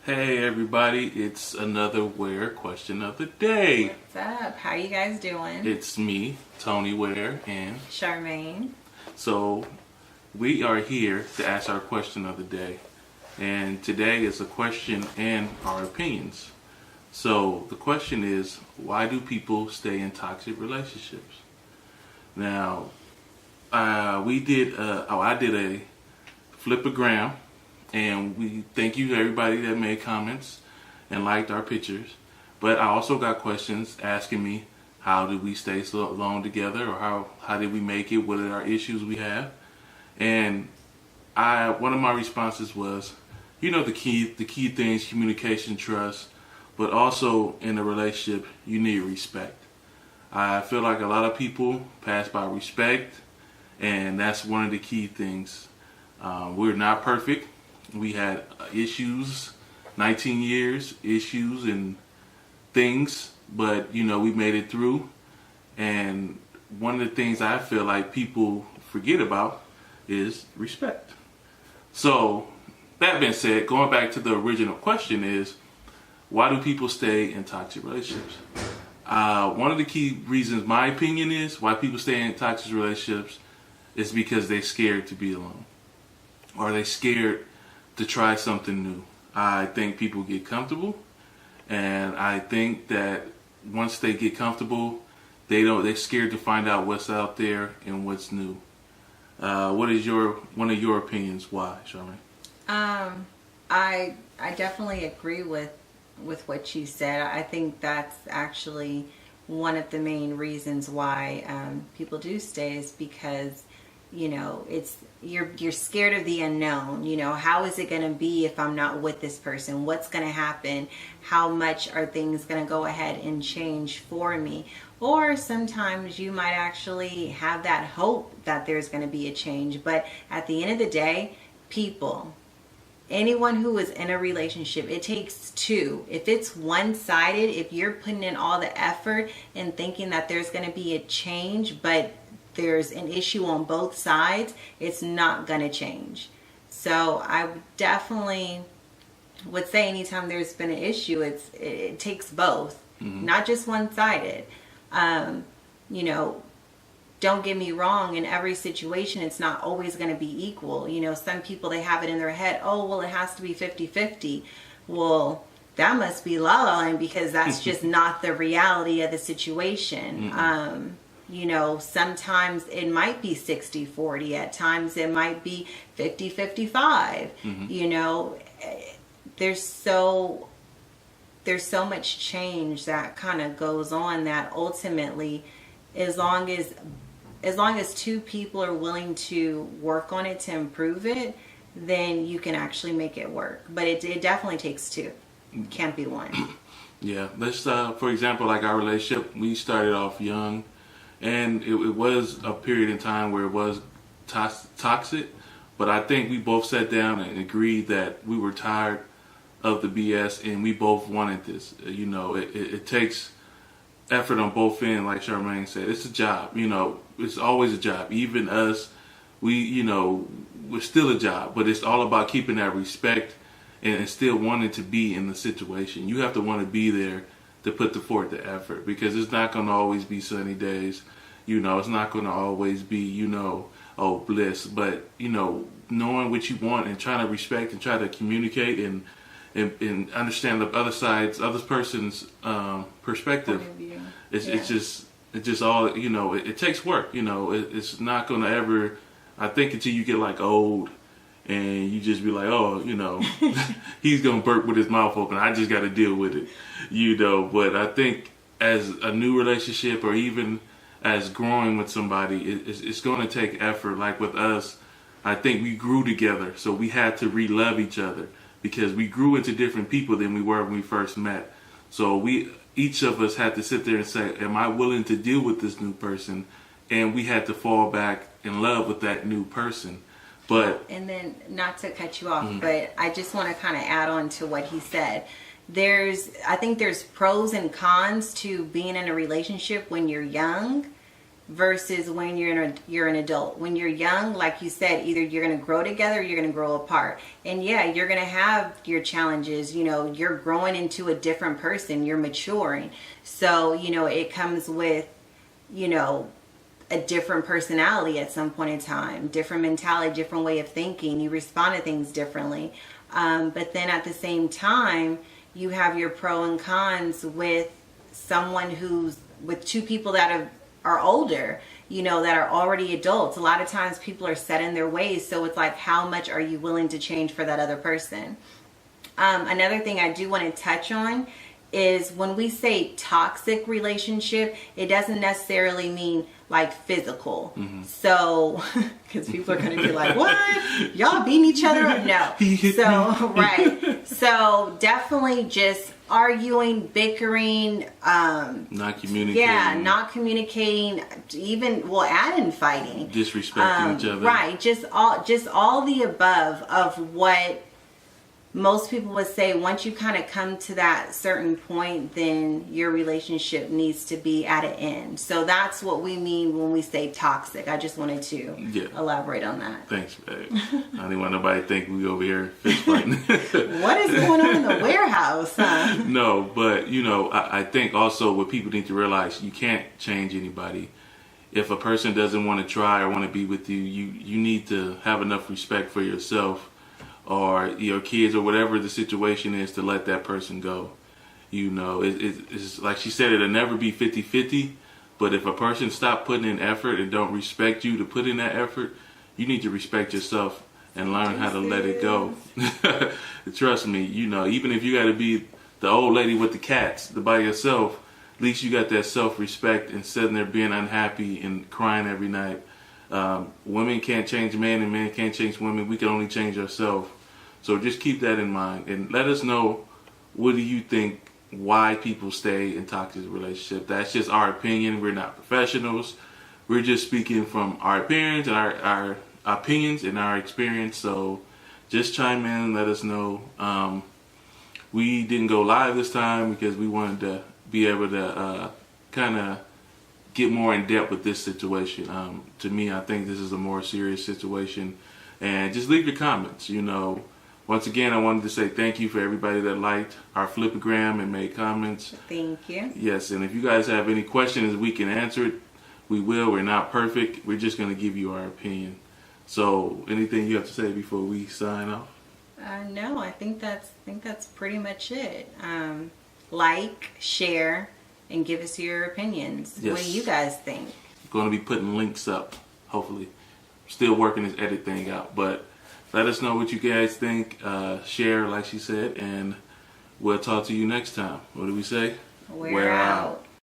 Hey everybody, it's another Ware question of the day. What's up? How you guys doing? It's me, Tony Ware, and Charmaine. so we are here to ask our question of the day. And today is a question and our opinions. So the question is, why do people stay in toxic relationships? Now, I did a flipagram, and we thank you to everybody that made comments and liked our pictures. But I also got questions asking me, how did we stay so long together, or how did we make it? What are our issues we have? And one of my responses was, the key things: communication, trust, but also in a relationship you need respect. I feel like a lot of people pass by respect, and that's one of the key things. We're not perfect. We had issues, 19 years, issues and things, but we made it through. And one of the things I feel like people forget about is respect. So, that being said, going back to the original question is, why do people stay in toxic relationships? One of the key reasons, my opinion, is why people stay in toxic relationships is because they're scared to be alone, or they're scared to try something new. I think people get comfortable, and I think that once they get comfortable, they're scared to find out what's out there and what's new. What is one of your opinions? Why, Charmaine? I definitely agree with what you said. I think that's actually one of the main reasons why people do stay, is because it's you're scared of the unknown. How is it going to be if I'm not with this person? What's going to happen? How much are things going to go ahead and change for me? Or sometimes you might actually have that hope that there's going to be a change, but at the end of the day, anyone who is in a relationship, it takes two. If it's one-sided, if you're putting in all the effort and thinking that there's going to be a change, but there's an issue on both sides, it's not going to change. So I definitely would say anytime there's been an issue, it takes both, not just one-sided. Don't get me wrong, in every situation, it's not always going to be equal. Some people, they have it in their head, oh, well, it has to be 50-50. Well, that must be la la land, because that's just not the reality of the situation. Sometimes it might be 60-40. At times it might be 50-55. There's so much change that kind of goes on, that ultimately, as long as two people are willing to work on it to improve it, then you can actually make it work. But it definitely takes two. It can't be one. Yeah, let's for example, like our relationship, we started off young, and it was a period in time where it was toxic, but I think we both sat down and agreed that we were tired of the BS, and we both wanted this. It takes effort on both ends, like Charmaine said. It's a job. It's always a job. Even us, we're still a job, but it's all about keeping that respect and still wanting to be in the situation. You have to want to be there to put forth the effort, because it's not going to always be sunny days. It's not going to always be, bliss. But, knowing what you want and trying to respect and try to communicate and understand the other person's perspective. It's just all, it takes work. It's not going to ever, I think, until you get like old and you just be like, oh, he's going to burp with his mouth open. I just got to deal with it, But I think as a new relationship, or even as growing with somebody, it's going to take effort. Like with us, I think we grew together, so we had to re-love each other, because we grew into different people than we were when we first met. So each of us had to sit there and say, am I willing to deal with this new person? And we had to fall back in love with that new person. And then, not to cut you off, but I just want to kind of add on to what he said. I think there's pros and cons to being in a relationship when you're young, versus when you're an adult. When you're young, like you said, either you're going to grow together or you're going to grow apart. And yeah, you're going to have your challenges. You know, you're growing into a different person. You're maturing. So, you know, it comes with, you know, a different personality at some point in time, different mentality, different way of thinking. You respond to things differently. But then at the same time, you have your pro and cons with someone with two people that are older, you know, that are already adults. A lot of times people are set in their ways. So it's like, how much are you willing to change for that other person? Another thing I do want to touch on is when we say toxic relationship, it doesn't necessarily mean like physical. So, because people are going to be like, what? Y'all beating each other up? No. So, right. So definitely just arguing, bickering, not communicating. Yeah, not communicating, even, well, adding fighting. Disrespecting each other. Right. Just all the above of what most people would say. Once you kind of come to that certain point, then your relationship needs to be at an end. So that's what we mean when we say toxic. I just wanted to elaborate on that. Thanks, babe. I didn't want nobody to think we over here fist fighting. What is going on in the warehouse, huh? No, but you know, I think also what people need to realize, you can't change anybody. If a person doesn't want to try or want to be with you, you need to have enough respect for yourself or your kids or whatever the situation is to let that person go. You know, it's like she said, it'll never be 50-50, but if a person stop putting in effort and don't respect you to put in that effort, you need to respect yourself and learn how to let it go. Trust me, you know, even if you got to be the old lady with the cats by yourself, at least you got that self-respect and sitting there being unhappy and crying every night. Women can't change men and men can't change women. We can only change ourselves. So just keep that in mind and let us know, what do you think, why people stay in toxic relationships. That's just our opinion. We're not professionals. We're just speaking from our opinions and our opinions and our experience. So just chime in and let us know. We didn't go live this time because we wanted to be able to kind of get more in depth with this situation. To me, I think this is a more serious situation. And just leave your comments. You know, once again, I wanted to say thank you for everybody that liked our Flipagram and made comments. Thank you. Yes, and if you guys have any questions, we can answer it. We will. We're not perfect. We're just going to give you our opinion. So, anything you have to say before we sign off? No, I think that's pretty much it. Like, share, and give us your opinions. Yes. What do you guys think? Going to be putting links up, hopefully. Still working this edit thing out, but let us know what you guys think. Share, like she said, and we'll talk to you next time. What do we say? We're out.